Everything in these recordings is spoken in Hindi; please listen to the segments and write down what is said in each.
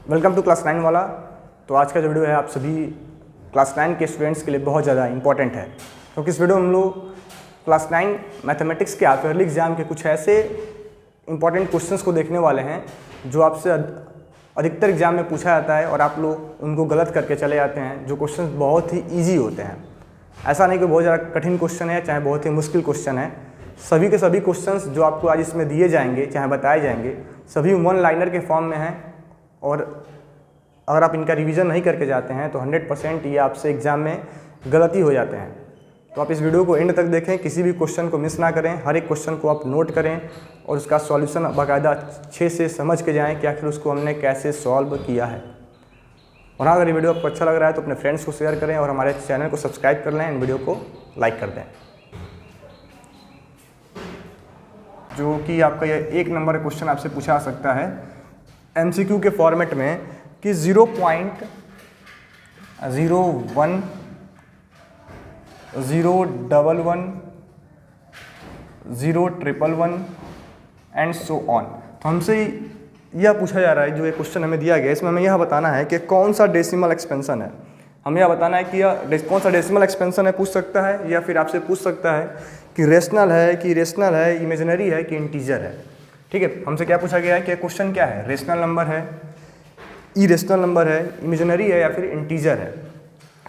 वेलकम टू क्लास 9 वाला। तो आज का जो वीडियो है आप सभी क्लास 9 के स्टूडेंट्स के लिए बहुत ज़्यादा इंपॉर्टेंट है, क्योंकि इस वीडियो में हम लोग क्लास 9 मैथमेटिक्स के हाफ ईयरली एग्जाम के कुछ ऐसे इंपॉर्टेंट क्वेश्चंस को देखने वाले हैं जो आपसे अधिकतर एग्जाम में पूछा जाता है और आप लोग उनको गलत करके चले जाते हैं। जो क्वेश्चंस बहुत ही ईजी होते हैं, ऐसा नहीं कि बहुत ज़्यादा कठिन क्वेश्चन है चाहे बहुत ही मुश्किल क्वेश्चन है। सभी के सभी क्वेश्चंस जो आपको आज इसमें दिए जाएंगे चाहे बताए जाएंगे सभी वन लाइनर के फॉर्म में हैं, और अगर आप इनका रिवीजन नहीं करके जाते हैं तो 100% ये आपसे एग्ज़ाम में गलती हो जाते हैं। तो आप इस वीडियो को एंड तक देखें, किसी भी क्वेश्चन को मिस ना करें, हर एक क्वेश्चन को आप नोट करें और उसका सॉल्यूशन बाकायदा अच्छे से समझ के जाएं कि आखिर उसको हमने कैसे सॉल्व किया है। और हाँ, अगर ये वीडियो आपको अच्छा लग रहा है तो अपने फ्रेंड्स को शेयर करें और हमारे चैनल को सब्सक्राइब कर लें, इन वीडियो को लाइक कर दें। जो कि आपका ये 1 नंबर क्वेश्चन आपसे पूछा जा सकता है MCQ के फॉर्मेट में कि 0.01 011 011 एंड सो ऑन। तो हमसे यह पूछा जा रहा है, जो ये क्वेश्चन हमें दिया गया इसमें हमें यह बताना है कि कौन सा डेसिमल एक्सपेंशन है। हमें यह बताना है कि यह कौन सा डेसिमल एक्सपेंशन है पूछ सकता है, या फिर आपसे पूछ सकता है कि रेशनल है कि इरेशनल है, इमेजिनरी है कि इंटीजर है। ठीक है, हमसे क्या पूछा गया है कि क्वेश्चन क्या है, रेशनल नंबर है, इरेशनल नंबर है, इमेजिनरी है या फिर इंटीजर है।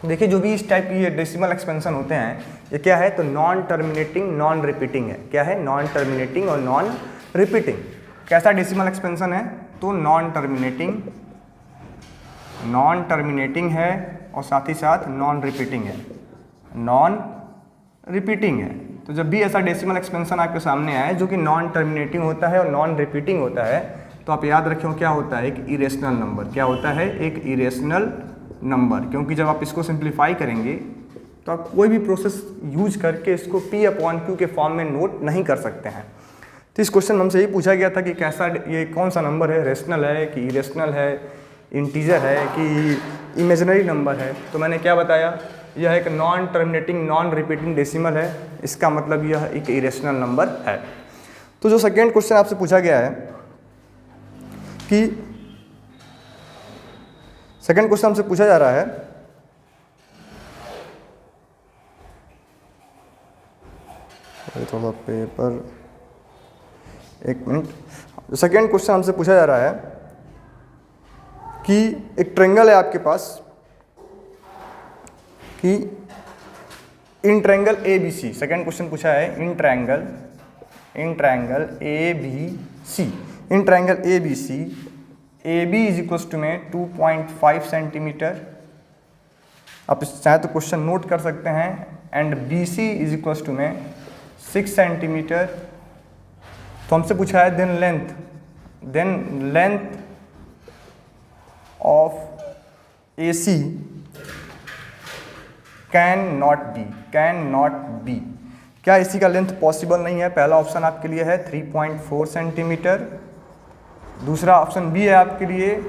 देखिए, जो भी इस टाइप की ये डेसिमल एक्सपेंशन होते हैं ये क्या है, तो नॉन टर्मिनेटिंग नॉन रिपीटिंग है। क्या है, नॉन टर्मिनेटिंग और नॉन रिपीटिंग। कैसा डेसिमल एक्सपेंशन है, तो नॉन टर्मिनेटिंग है और साथ ही साथ नॉन रिपीटिंग है, नॉन रिपीटिंग है। तो जब भी ऐसा डेसिमल एक्सपेंशन आपके सामने आए जो कि नॉन टर्मिनेटिंग होता है और नॉन रिपीटिंग होता है, तो आप याद रखें क्या होता है, एक इरेशनल नंबर। क्या होता है, एक इरेशनल नंबर। क्योंकि जब आप इसको सिंप्लीफाई करेंगे तो आप कोई भी प्रोसेस यूज करके इसको P/Q के फॉर्म में नोट नहीं कर सकते हैं। तो इस क्वेश्चन में हमसे यही पूछा गया था कि कैसा ये कौन सा नंबर है, रेशनल है कि इरेशनल है, इंटीजर है कि इमेजिनरी नंबर है। तो मैंने क्या बताया, यह एक non terminating non repeating decimal है, इसका मतलब यह एक इरेशनल नंबर है। तो जो सेकेंड क्वेश्चन आपसे पूछा गया है कि सेकेंड क्वेश्चन हमसे पूछा जा रहा है थोड़ा पेपर, एक मिनट। जो सेकेंड क्वेश्चन हमसे पूछा जा रहा है कि एक ट्रायंगल है आपके पास कि in triangle ABC। Second question पूछा है in triangle ABC, in triangle ABC AB is equals to में 2.5 सेंटीमीटर। आप चाहे तो क्वेश्चन नोट कर सकते हैं, and BC is equals to में 6 सेंटीमीटर। तो हमसे पूछा है then length of AC can not be. क्या AC का लेंथ पॉसिबल नहीं है? पहला ऑप्शन आपके लिए है 3.4 सेंटीमीटर, दूसरा ऑप्शन बी है आपके लिए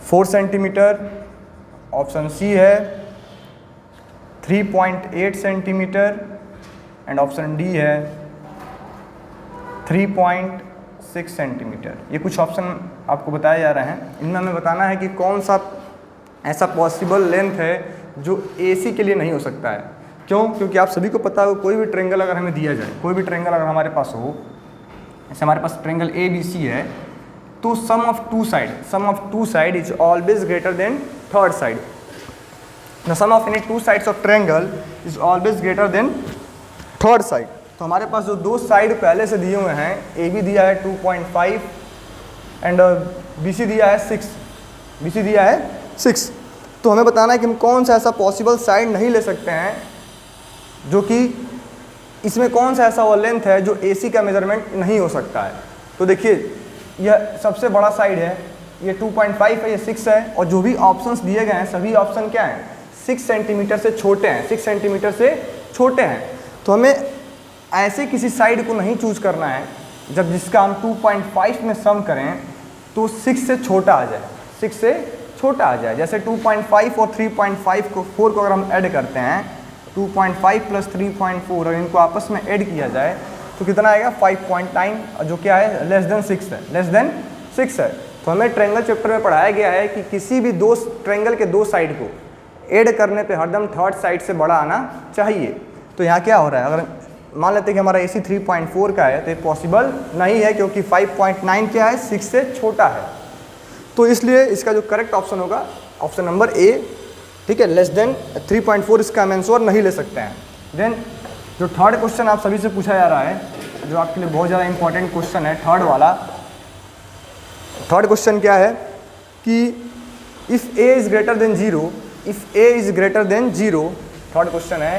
4 सेंटीमीटर, ऑप्शन सी है 3.8 सेंटीमीटर एंड ऑप्शन डी है 3.6 सेंटीमीटर। ये कुछ ऑप्शन आपको बताए जा रहे हैं, इनमें हमें बताना है कि कौन सा ऐसा पॉसिबल लेंथ है जो AC के लिए नहीं हो सकता है। क्यों? क्योंकि आप सभी को पता है कोई भी ट्रायंगल अगर हमें दिया जाए, कोई भी ट्रायंगल अगर हमारे पास हो, जैसे हमारे पास ट्रायंगल ABC है, तो sum of two side is always greater than third side. The sum of any two sides of triangle is always greater than third side. तो हमारे पास जो दो साइड पहले से दिए हुए हैं, AB दिया है 2.5 एंड BC दिया है 6। तो हमें बताना है कि हम कौन सा ऐसा पॉसिबल साइड नहीं ले सकते हैं, जो कि इसमें कौन सा ऐसा वो लेंथ है जो AC का मेजरमेंट नहीं हो सकता है। तो देखिए, यह सबसे बड़ा साइड है, ये 2.5 है, ये 6 है, और जो भी ऑप्शंस दिए गए हैं सभी ऑप्शन क्या हैं, 6 सेंटीमीटर से छोटे हैं, 6 सेंटीमीटर से छोटे हैं। तो हमें ऐसे किसी साइड को नहीं चूज करना है जब जिसका हम 2.5 में सम करें तो 6 से छोटा आ जाए, 6 से छोटा आ जाए। जैसे 2.5 और 3.5 को 4 को अगर हम ऐड करते हैं, 2.5 प्लस 3.4 अगर इनको आपस में ऐड किया जाए तो कितना आएगा 5.9, जो क्या है लेस देन 6 है, लेस देन 6 है। तो हमें ट्रायंगल चैप्टर में पढ़ाया गया है कि किसी भी दो ट्रायंगल के दो साइड को ऐड करने पे हरदम थर्ड साइड से बड़ा आना चाहिए। तो यहाँ क्या हो रहा है, अगर मान लेते हैं कि हमारा AC 3.4 का है तो ये पॉसिबल नहीं है क्योंकि 5.9 क्या है, 6 से छोटा है। तो इसलिए इसका जो करेक्ट ऑप्शन होगा ऑप्शन नंबर A, ठीक है, लेस देन 3.4 इसका हम आंसर नहीं ले सकते हैं। देन जो थर्ड क्वेश्चन आप सभी से पूछा जा रहा है, जो आपके लिए बहुत ज़्यादा इंपॉर्टेंट क्वेश्चन है, थर्ड वाला। थर्ड क्वेश्चन क्या है कि if A is greater than 0, if A is greater than 0, third question है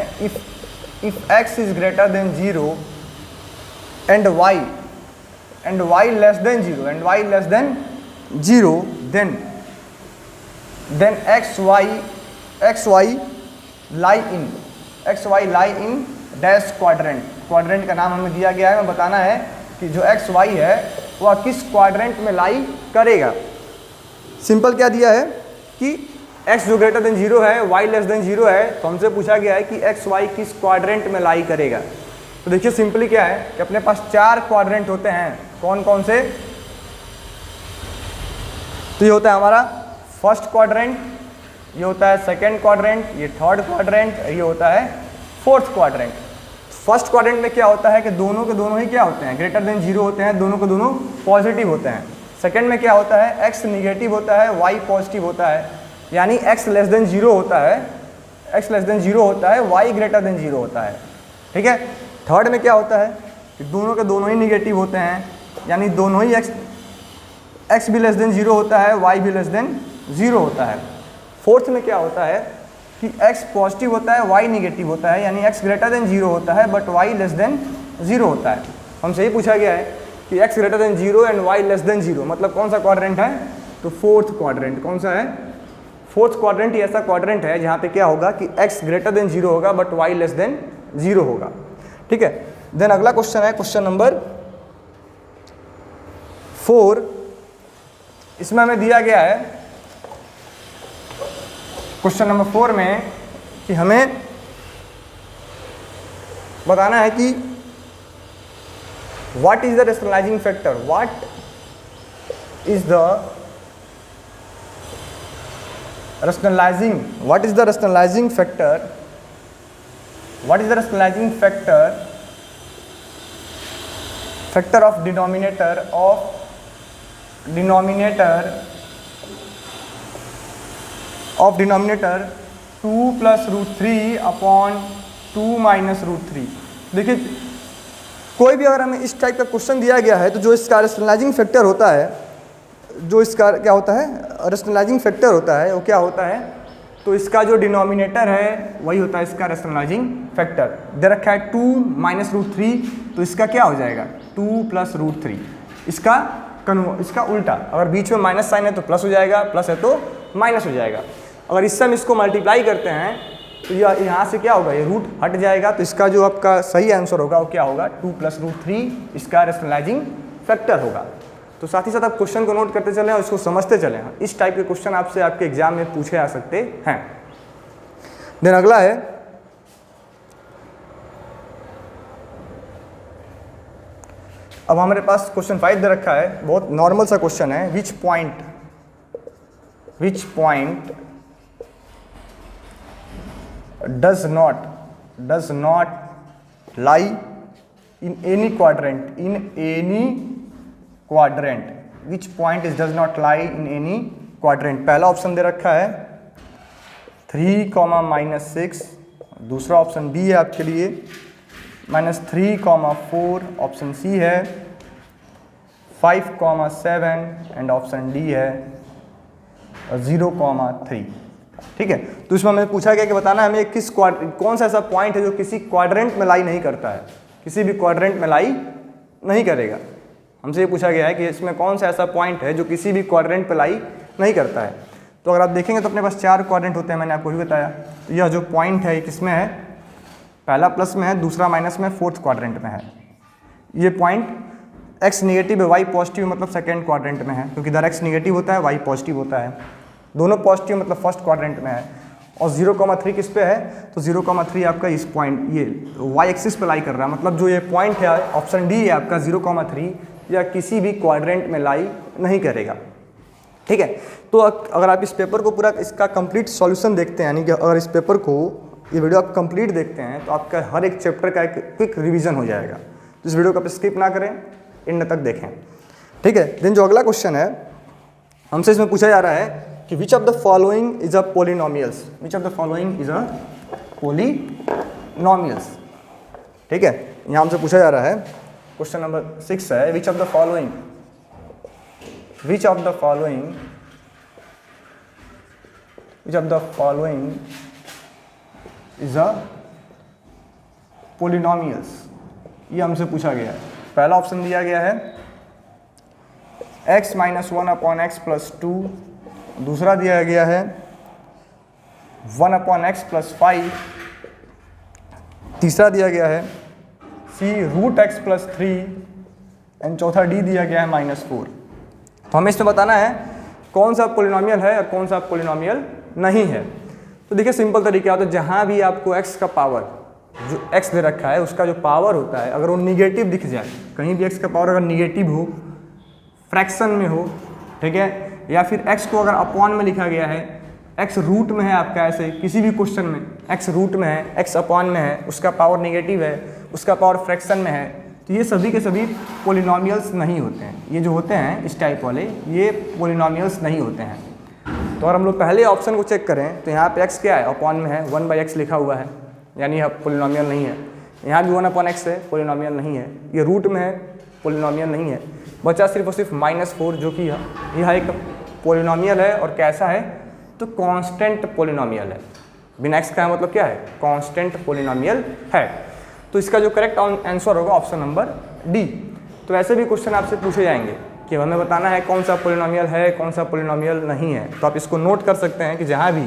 if x is greater than 0 and y less than 0 and y less than 0, then xy lie in dash quadrant। Quadrant का नाम हमें दिया गया है, हमें बताना है कि जो xy है वह किस क्वाड्रेंट में लाई करेगा। सिंपल क्या दिया है कि x जो ग्रेटर देन 0 है, y लेस देन 0 है, तो हमसे पूछा गया है कि x y किस क्वाड्रेंट में लाई करेगा। तो देखिए सिंपली क्या है कि अपने पास 4 क्वाड्रेंट होते हैं। कौन कौन से? तो ये होता है हमारा फर्स्ट क्वाड्रेंट, ये होता है सेकंड क्वाड्रेंट, ये थर्ड क्वाड्रेंट, ये होता है फोर्थ क्वाड्रेंट। फर्स्ट क्वाड्रेंट में क्या होता है कि दोनों के दोनों ही क्या होते हैं, ग्रेटर देन 0 होते हैं, दोनों के दोनों पॉजिटिव होते हैं। सेकंड में क्या होता है, x निगेटिव होता है, y पॉजिटिव होता है, यानी x लेस देन 0 होता है, x लेस देन 0 होता है, y ग्रेटर देन 0 होता है, ठीक है। थर्ड में क्या होता है कि दोनों के दोनों ही निगेटिव होते हैं, यानी दोनों ही x भी लेस देन 0 होता है, y भी लेस देन 0 होता है। फोर्थ में क्या होता है कि x पॉजिटिव होता है, y निगेटिव होता है, यानी x ग्रेटर देन 0 होता है बट y लेस देन 0 होता है। हमसे ये पूछा गया है कि x greater than 0 and y less than 0, मतलब कौन सा क्वाड्रेंट है, तो फोर्थ क्वाड्रेंट। कौन सा है? फोर्थ क्वाड्रेंट ही ऐसा क्वाड्रेंट है जहाँ पे क्या होगा कि x ग्रेटर देन 0 होगा बट y लेस देन 0 होगा, ठीक है। देन अगला क्वेश्चन है क्वेश्चन नंबर 4। इसमें हमें दिया गया है क्वेश्चन नंबर 4 में कि हमें बताना है कि what is the rationalising factor, what is the rationalizing factor of denominator 2 plus root 3 upon 2 minus root 3। देखिए कोई भी अगर हमें इस टाइप का क्वेश्चन दिया गया है तो जो इसका रेशनलाइजिंग फैक्टर होता है, जो इसका क्या होता है, रेशनलाइजिंग फैक्टर होता है, वो क्या होता है, तो इसका जो डिनोमिनेटर है वही होता है इसका रेशनलाइजिंग फैक्टर। दे रखा है 2 माइनस रूट 3, तो इसका क्या हो जाएगा 2 प्लस रूट 3। इसका उल्टा, अगर बीच में माइनस साइन है तो प्लस हो जाएगा, प्लस है तो माइनस हो जाएगा। अगर इससे हम इसको मल्टीप्लाई करते हैं तो यहाँ से क्या होगा, ये रूट हट जाएगा, तो इसका जो आपका सही आंसर होगा वो क्या होगा 2 प्लस रूट 3 इसका रेशनलाइजिंग फैक्टर होगा। तो साथ ही साथ आप क्वेश्चन को नोट करते चलें और इसको समझते चलें। इस टाइप के क्वेश्चन आपसे आपके एग्जाम में पूछे जा सकते हैं। देन अगला है अब हमारे पास क्वेश्चन 5 दे रखा है, बहुत नॉर्मल सा क्वेश्चन है। Which point does not lie in any quadrant, which point is does not lie in any quadrant. पहला ऑप्शन दे रखा है 3,-6, दूसरा ऑप्शन बी है आपके लिए -3,4, ऑप्शन सी है 5,7 एंड ऑप्शन डी है 0,3, ठीक है। तो इसमें हमें पूछा गया कि बताना है हमें कौन सा ऐसा पॉइंट है जो किसी क्वाड्रेंट में लाई नहीं करता है, किसी भी क्वाड्रेंट में लाई नहीं करेगा। हमसे ये पूछा गया है कि इसमें कौन सा ऐसा पॉइंट है जो किसी भी क्वाड्रेंट पे लाई नहीं करता है। तो अगर आप देखेंगे तो अपने पास 4 क्वाड्रेंट होते हैं, मैंने आपको भी बताया। तो यह जो पॉइंट है किसमें है, पहला प्लस में है, दूसरा माइनस में, फोर्थ क्वाड्रेंट में है। ये पॉइंट x निगेटिव है, y पॉजिटिव मतलब सेकेंड क्वाड्रेंट में है, क्योंकि इधर x निगेटिव होता है, y पॉजिटिव होता है, दोनों पॉजिटिव मतलब फर्स्ट क्वाड्रेंट में है। और 0,3 किस पे है, तो 0,3 आपका इस पॉइंट ये y एक्सिस पे लाई कर रहा है, मतलब जो ये पॉइंट है ऑप्शन डी है आपका 0,3 या किसी भी क्वाड्रेंट में लाई नहीं करेगा। ठीक है। तो अगर आप इस पेपर को पूरा इसका कंप्लीट सॉल्यूशन देखते हैं, यानी कि अगर इस पेपर को ये वीडियो आप कंप्लीट देखते हैं तो आपका हर एक चैप्टर का एक क्विक रिवीजन हो जाएगा। तो इस वीडियो को आप स्किप ना करें, एंड तक देखें, ठीक है। देन जो अगला क्वेश्चन है हमसे इसमें पूछा जा रहा है कि which of the following is a polynomials, which of the following is a polynomials, ठीक है। यहाँ हमसे पूछा जा रहा है, क्वेश्चन नंबर 6 है, which of the following, which of the following is a polynomials, ये हमसे पूछा गया है। पहला ऑप्शन दिया गया है x माइनस 1/x प्लस 2, दूसरा दिया गया है 1/x प्लस 5, तीसरा दिया गया है c root x plus 3 and चौथा d दिया गया है -4। तो हमें इसमें बताना है कौन सा पोलिनोमियल है और कौन सा पोलिनोमियल नहीं है। तो देखिए सिंपल तरीका है, तो जहाँ भी आपको x का पावर, जो x दे रखा है उसका जो पावर होता है अगर वो निगेटिव दिख जाए, कहीं भी x का पावर अगर निगेटिव हो, फ्रैक्शन में हो, ठीक है, या फिर x को अगर अपॉन में लिखा गया है, x रूट में है आपका, ऐसे किसी भी क्वेश्चन में x रूट में है, x अपॉन में है, उसका पावर निगेटिव है, उसका पावर फ्रैक्शन में है, तो ये सभी के सभी पोलिनोमियल्स नहीं होते हैं। ये जो होते हैं इस टाइप वाले, ये पोलिनोमियल्स नहीं होते हैं। तो अगर हम लोग पहले ऑप्शन को चेक करें तो यहाँ पे x क्या है, अपॉन में है, 1/x लिखा हुआ है, यानी यह पोलिनोमियल नहीं है। यहाँ भी 1/x है, पोलिनोमियल नहीं है। ये रूट में है, पोलिनोमियल नहीं है। बचा सिर्फ और सिर्फ -4, जो कि यह एक पोलिनोमियल है, और कैसा है, तो कांस्टेंट पोलिनोमियल है। बिना x का मतलब क्या है, कांस्टेंट पोलिनोमियल है। तो इसका जो करेक्ट आंसर होगा ऑप्शन नंबर डी। तो ऐसे भी क्वेश्चन आपसे पूछे जाएंगे कि हमें बताना है कौन सा पोलिनोमियल है, कौन सा पोलिनोमियल नहीं है। तो आप इसको नोट कर सकते हैं कि जहाँ भी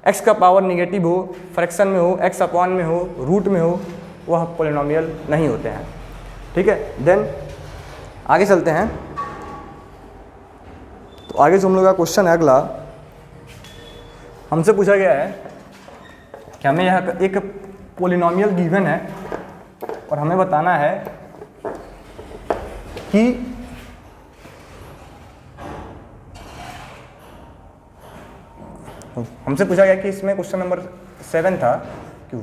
x का पावर निगेटिव हो, फ्रैक्शन में हो, x अपॉन में हो, रूट में हो, वह पोलिनोमियल नहीं होते हैं, ठीक है। देन आगे चलते हैं। तो आगे जो हम लोग का क्वेश्चन है अगला, हमसे पूछा गया है कि हमें यहाँ एक पोलिनोमियल गिवन है और हमें बताना है कि हमसे पूछा गया कि इसमें क्वेश्चन नंबर 7 था कि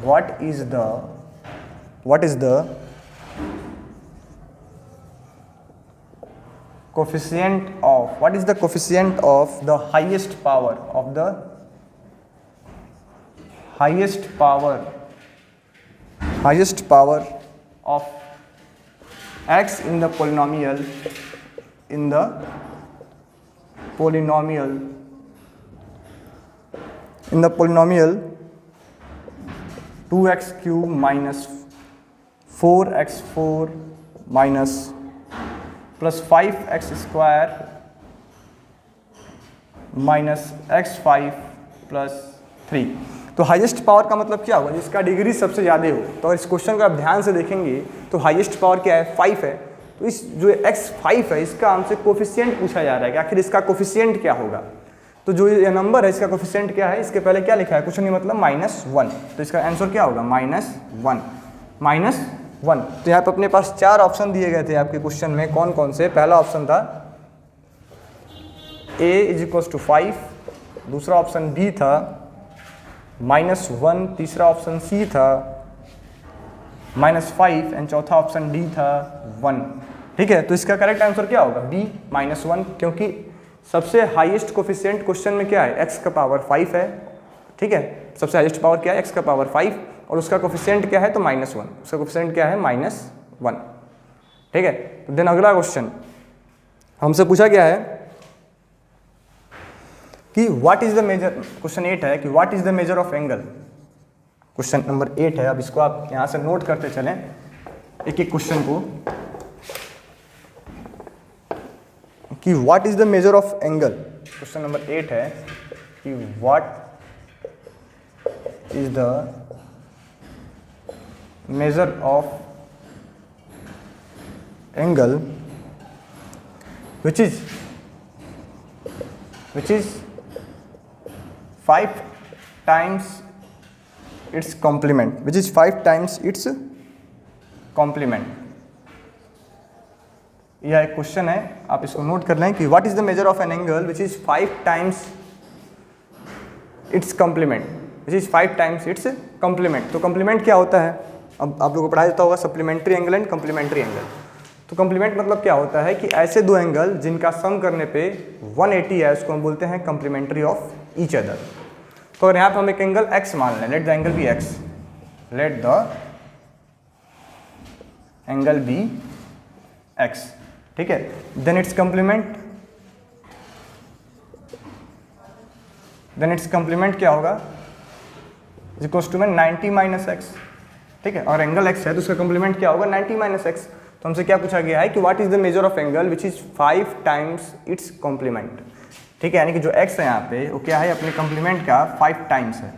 what is the coefficient of the highest power of x in the polynomial 2x cube minus 4x4 minus plus 5x square minus x5 plus 3। तो हाईएस्ट पावर का मतलब क्या होगा, जिसका डिग्री सबसे ज़्यादा हो। तो अगर इस क्वेश्चन को आप ध्यान से देखेंगे तो हाईएस्ट पावर क्या है, 5 है। तो इस जो x5 है इसका हमसे कोफिशिएंट पूछा जा रहा है कि आखिर इसका कोफिशिएंट क्या होगा। तो जो ये नंबर है इसका कोफिशिएंट क्या है, इसके पहले क्या लिखा है, कुछ नहीं मतलब -1। तो इसका आंसर क्या होगा, -1। तो यहाँ पर अपने पास 4 ऑप्शन दिए गए थे आपके क्वेश्चन में, कौन कौन से। पहला ऑप्शन था a = 5, दूसरा ऑप्शन b था -1, तीसरा ऑप्शन c था -5 एंड चौथा ऑप्शन d था 1। ठीक है, तो इसका करेक्ट आंसर क्या होगा, b -1, क्योंकि सबसे हाईएस्ट कोफिशिएंट क्वेश्चन में क्या है, x का पावर 5 है। ठीक है, सबसे हाईएस्ट पावर क्या है, x का पावर 5, और उसका कोफिशिएंट क्या है तो -1, उसका कोफिशिएंट क्या है -1। ठीक है, तो देन अगला क्वेश्चन हमसे पूछा गया है कि what is the measure, question 8 है कि what is the measure of angle. Question number 8 है, अब इसको आप यहाँ से नोट करते चलें एक एक क्वेश्चन को, कि what is the measure of angle. Question number 8 है कि what is the measure of angle which is 5 times its complement, which is 5 times its complement। यह एक क्वेश्चन है, आप इसको नोट कर लें कि what is the measure of an angle which is 5 times its complement, which is 5 times its complement. तो कॉम्प्लीमेंट क्या होता है, अब आप लोगों को पढ़ाया जाता होगा supplementary angle and complementary angle. तो कॉम्प्लीमेंट मतलब क्या होता है कि ऐसे दो एंगल जिनका सम करने पे 180 है उसको हम बोलते हैं कॉम्प्लीमेंट्री ऑफ ईच अदर। तो अगर यहाँ पे हम एक एंगल x मान लें, let the angle be x, let the angle be x, ठीक है, then its complement, then its complement क्या होगा, इक्वल्स टू में 90 माइनस एक्स, ठीक है, और एंगल x है तो उसका कॉम्प्लीमेंट क्या होगा 90 माइनस एक्स। तो हमसे क्या पूछा गया है कि what is the measure of angle which is 5 times its complement, ठीक है, यानी कि जो x है यहाँ पे वो क्या है, अपने कॉम्प्लीमेंट का 5 टाइम्स है।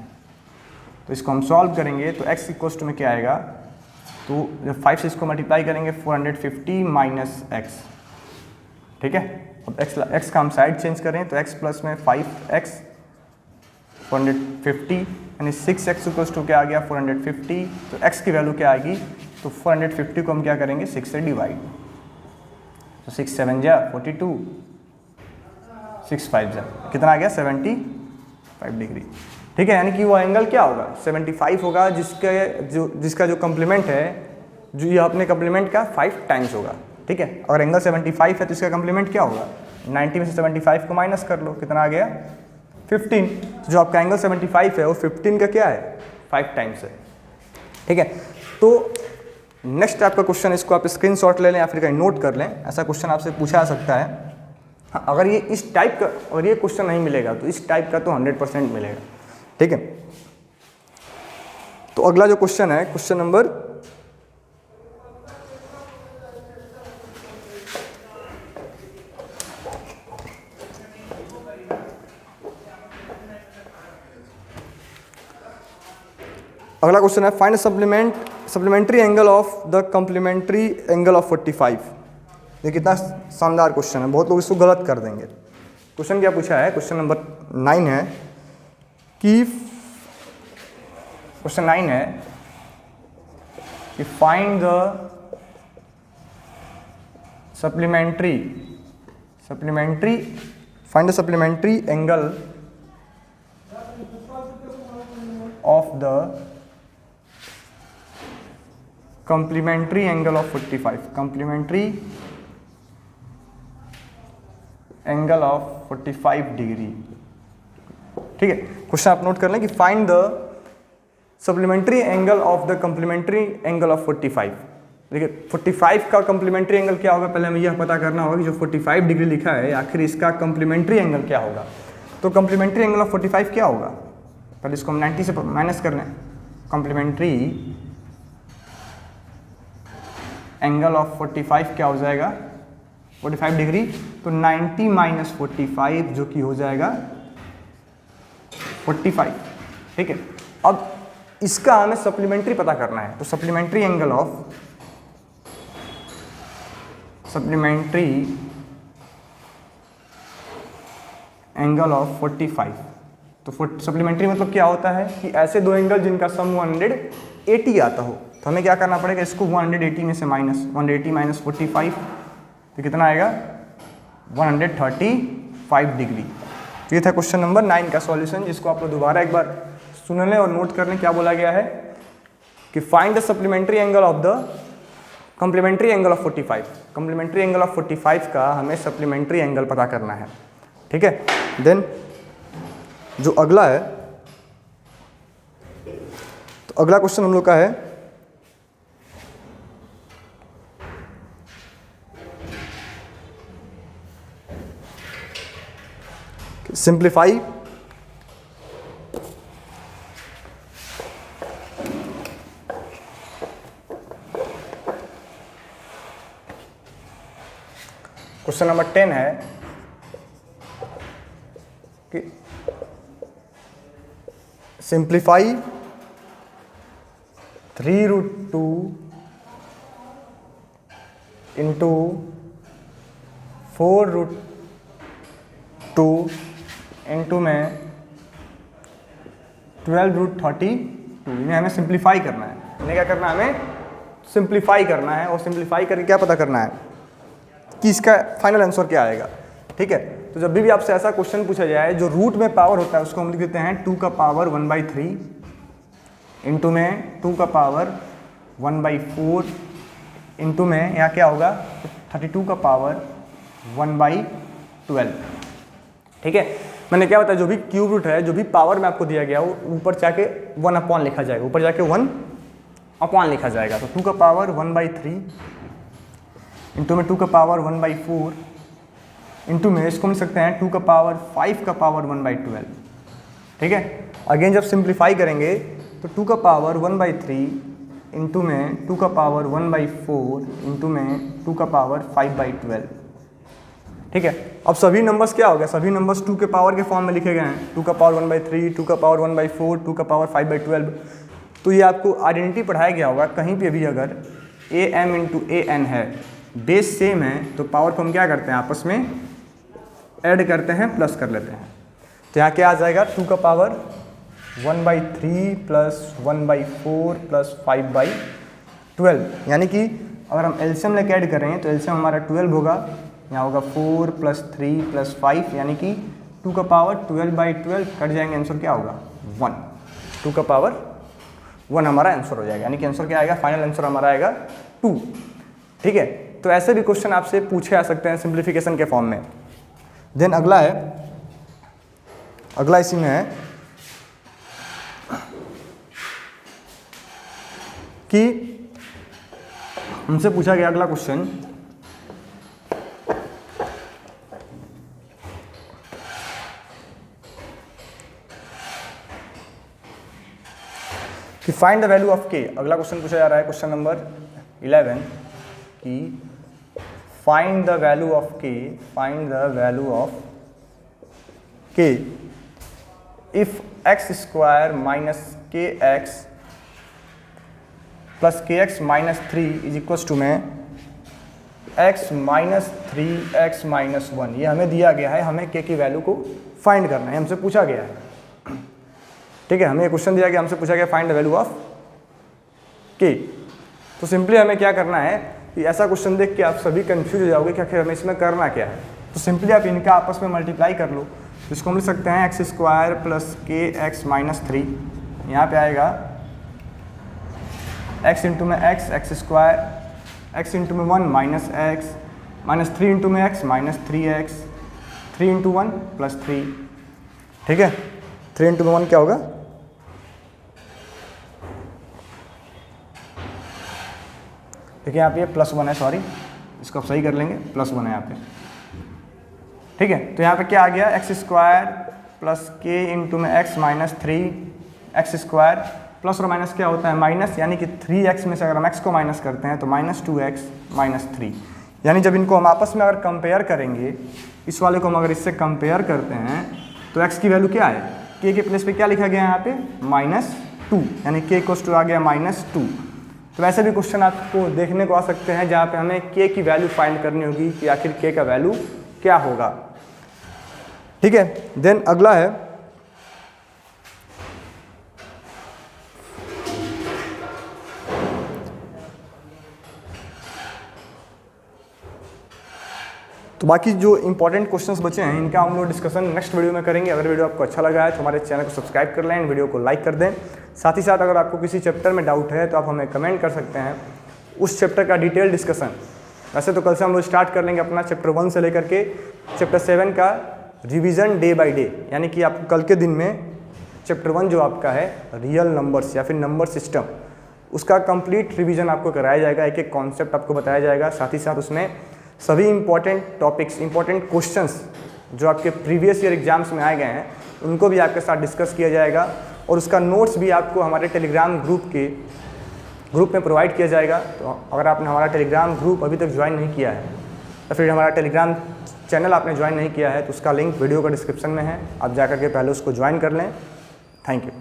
तो इसको हम सॉल्व करेंगे तो x इक्वल्स टू में क्या आएगा, तो जब 5 से इसको मल्टीप्लाई करेंगे 450 माइनस एक्स, ठीक है। अब x का हम साइड चेंज करें तो x प्लस में 5x 450 यानी 6x इक्वल्स टू क्या आ गया 450। तो x की वैल्यू क्या आएगी, तो 450 को हम क्या करेंगे 6 से डिवाइड, तो 6 7 जा 42, 6 5 जा कितना आ गया 75 डिग्री, ठीक है। यानी कि वो एंगल क्या होगा 75 होगा, जिसका जो कॉम्प्लीमेंट है, जो ये अपने कॉम्प्लीमेंट का 5 टाइम्स होगा, ठीक है। और एंगल 75 है तो इसका कॉम्प्लीमेंट क्या होगा, 90 में से 75 को माइनस कर लो, कितना आ गया 15। तो जो आपका एंगल 75 है वो 15 का क्या है 5 टाइम्स है, ठीक है। तो नेक्स्ट आपका क्वेश्चन, इसको आप स्क्रीनशॉट ले लें या फिर कहीं नोट कर लें, ऐसा क्वेश्चन आपसे पूछा जा सकता है। हाँ, अगर ये इस टाइप का, अगर ये क्वेश्चन नहीं मिलेगा तो इस टाइप का तो 100% मिलेगा, ठीक है। तो अगला जो क्वेश्चन है, क्वेश्चन नंबर अगला क्वेश्चन है find supplementary angle of the complementary angle of 45। ये कितना शानदार क्वेश्चन है, बहुत लोग इसको गलत कर देंगे। क्वेश्चन क्या पूछा है, क्वेश्चन नंबर 9 है कि क्वेश्चन 9 है कि find the supplementary angle of the complementary angle of 45, complementary angle of 45 degree, ठीक है। क्वेश्चन आप नोट कर लें कि find the supplementary angle of the complementary angle of 45। देखिए 45 का कॉम्प्लीमेंट्री एंगल क्या होगा, पहले हमें यह पता करना होगा कि जो 45 डिग्री लिखा है आखिर इसका कॉम्प्लीमेंट्री एंगल क्या होगा। तो कॉम्प्लीमेंट्री एंगल ऑफ 45 क्या होगा, पहले इसको हम 90 से माइनस कर लें। कॉम्प्लीमेंट्री एंगल ऑफ 45 क्या हो जाएगा 45 डिग्री, तो 90 माइनस 45 जो कि हो जाएगा 45, ठीक है। अब इसका हमें सप्लीमेंट्री पता करना है, तो सप्लीमेंट्री एंगल ऑफ $45। तो सप्लीमेंट्री मतलब क्या होता है कि ऐसे दो एंगल जिनका सम 180 आता हो। तो हमें क्या करना पड़ेगा, इसको 180 में से माइनस 180 माइनस 45 तो कितना आएगा 135 डिग्री। तो ये था क्वेश्चन नंबर 9 का सॉल्यूशन, जिसको आप लोग दोबारा एक बार सुन लें और नोट कर लें। क्या बोला गया है कि find the supplementary angle of the complementary angle of 45। Complementary angle of 45 का हमें सप्लीमेंट्री एंगल पता करना है, ठीक है। देन जो अगला है, तो अगला क्वेश्चन हम लोग का है सिंप्लीफाई क्वेश्चन नंबर 10 है कि सिंप्लीफाई 3√2 इंटू 4√2 इंटू में 12√32। इन्हें हमें सिंप्लीफाई करना है। इन्हें क्या करना है, हमें सिंप्लीफाई करना है। और सिंप्लीफाई करके क्या पता करना है, कि इसका फाइनल आंसर क्या आएगा। ठीक है, तो जब भी आपसे ऐसा क्वेश्चन पूछा जाए जो रूट में पावर होता है उसको हम लिख देते हैं 2 का पावर 1/3 इंटू में 2 का पावर 1/4 इंटू में यहाँ क्या होगा 32 का पावर 1/12। ठीक है, मैंने क्या बताया जो भी क्यूब रूट है, जो भी पावर में आपको दिया गया वो ऊपर जाके 1 लिखा जाएगा, ऊपर जाके 1 लिखा जाएगा। तो 2 का पावर 1/3 इंटू में 2 का पावर 1/4 इंटू में इसको मिल सकते हैं 2 का पावर 5 का पावर 1/12। ठीक है, अगेन जब सिंप्लीफाई करेंगे तो 2 का पावर 1/3 इंटू में 2 का पावर 1/4 इंटू में 2 का पावर 5/12। ठीक है, अब सभी नंबर्स क्या हो गया, सभी नंबर्स 2 के पावर के फॉर्म में लिखे गए हैं। 2 का पावर 1/3, 2 का पावर 1/4, 2 का पावर 5/12। तो ये आपको आइडेंटिटी पढ़ाया गया होगा कहीं पे भी, अगर am इंटू an है, बेस सेम है, तो पावर को हम क्या करते हैं आपस में ऐड करते हैं, प्लस कर लेते हैं। तो यहाँ क्या आ जाएगा 2 का पावर 1/3 प्लस 1/4 प्लस 5/12, यानी कि अगर हम एलसीएम लेके ऐड करें तो एलसीएम हमारा 12 होगा, यहाँ होगा 4 प्लस 3 प्लस 5, यानी कि 2 का पावर 12/12 कट जाएंगे, आंसर क्या होगा 1। 2 का पावर 1 हमारा आंसर हो जाएगा, यानी कि आंसर क्या आएगा, फाइनल आंसर हमारा आएगा 2। ठीक है, तो ऐसे भी क्वेश्चन आपसे पूछे आ सकते हैं सिंप्लीफिकेशन के फॉर्म में। देन अगला इसी में है कि हमसे पूछा गया अगला क्वेश्चन कि फाइंड द वैल्यू ऑफ के। अगला क्वेश्चन पूछा जा रहा है क्वेश्चन नंबर 11 कि find the value of k if x square minus k x plus k x minus 3 is equals to में एक्स माइनस 3 एक्स माइनस 1। ये हमें दिया गया है, हमें के की वैल्यू को फाइंड करना है, हमसे पूछा गया है। ठीक है, हमें क्वेश्चन दिया गया, हमसे पूछा गया फाइंड द वैल्यू ऑफ के। तो सिंपली हमें क्या करना है कि ऐसा क्वेश्चन देख के आप सभी कंफ्यूज हो जाओगे कि आखिर हमें इसमें करना क्या है। तो सिंपली आप इनका आपस में मल्टीप्लाई कर लो, इसको हम लिख सकते हैं x square plus k x minus 3। यहाँ पे आएगा एक्स इंटू में एक्स स्क्वायर, एक्स इंटू में 1 माइनस एक्स माइनस 3 इंटू में x minus 3x, 3 into 1 plus 3। ठीक है, 3 इंटू में 1 क्या होगा, देखिए यहाँ पे प्लस 1 है, सॉरी इसको आप सही कर लेंगे, प्लस 1 है यहाँ पे। ठीक है, तो यहाँ पे क्या आ गया एक्स स्क्वायर प्लस के इंटू में x minus 3x square, plus और माइनस क्या होता है माइनस, यानी कि 3x में से अगर हम x को माइनस करते हैं तो माइनस 2x माइनस 3। यानी जब इनको हम आपस में अगर कंपेयर करेंगे, इस वाले को हम अगर इससे कंपेयर करते हैं तो x की वैल्यू क्या है, k के प्लेस पे क्या लिखा गया है यहाँ पे -2, यानी k इक्वल्स टू आ गया -2। तो वैसे भी क्वेश्चन आपको देखने को आ सकते हैं जहाँ पे हमें k की वैल्यू फाइंड करनी होगी कि आखिर k का वैल्यू क्या होगा। ठीक है, देन अगला है तो बाकी जो इंपॉर्टेंट क्वेश्चंस बचे हैं इनका हम लोग डिस्कशन नेक्स्ट वीडियो में करेंगे। अगर वीडियो आपको अच्छा लगा है तो हमारे चैनल को सब्सक्राइब कर लें, वीडियो को लाइक कर दें। साथ ही साथ अगर आपको किसी चैप्टर में डाउट है तो आप हमें कमेंट कर सकते हैं, उस चैप्टर का डिटेल डिस्कशन। वैसे तो कल से हम लोग स्टार्ट कर लेंगे अपना चैप्टर 1 से लेकर के चैप्टर 7 का रिवीजन डे बाय डे, यानी कि आपको कल के दिन में चैप्टर 1 जो आपका है रियल नंबर्स या फिर नंबर सिस्टम, उसका कंप्लीट रिवीजन आपको कराया जाएगा, एक एक कॉन्सेप्ट आपको बताया जाएगा। साथ ही साथ उसमें सभी इंपॉर्टेंट टॉपिक्स, इंपॉर्टेंट क्वेश्चंस जो आपके प्रीवियस ईयर एग्जाम्स में आए गए हैं उनको भी आपके साथ डिस्कस किया जाएगा, और उसका नोट्स भी आपको हमारे टेलीग्राम ग्रुप में प्रोवाइड किया जाएगा। तो अगर आपने हमारा टेलीग्राम ग्रुप अभी तक ज्वाइन नहीं किया है या फिर हमारा टेलीग्राम चैनल आपने ज्वाइन नहीं किया है तो उसका लिंक वीडियो का डिस्क्रिप्शन में है, आप जाकर के पहले उसको ज्वाइन कर लें। Thank you.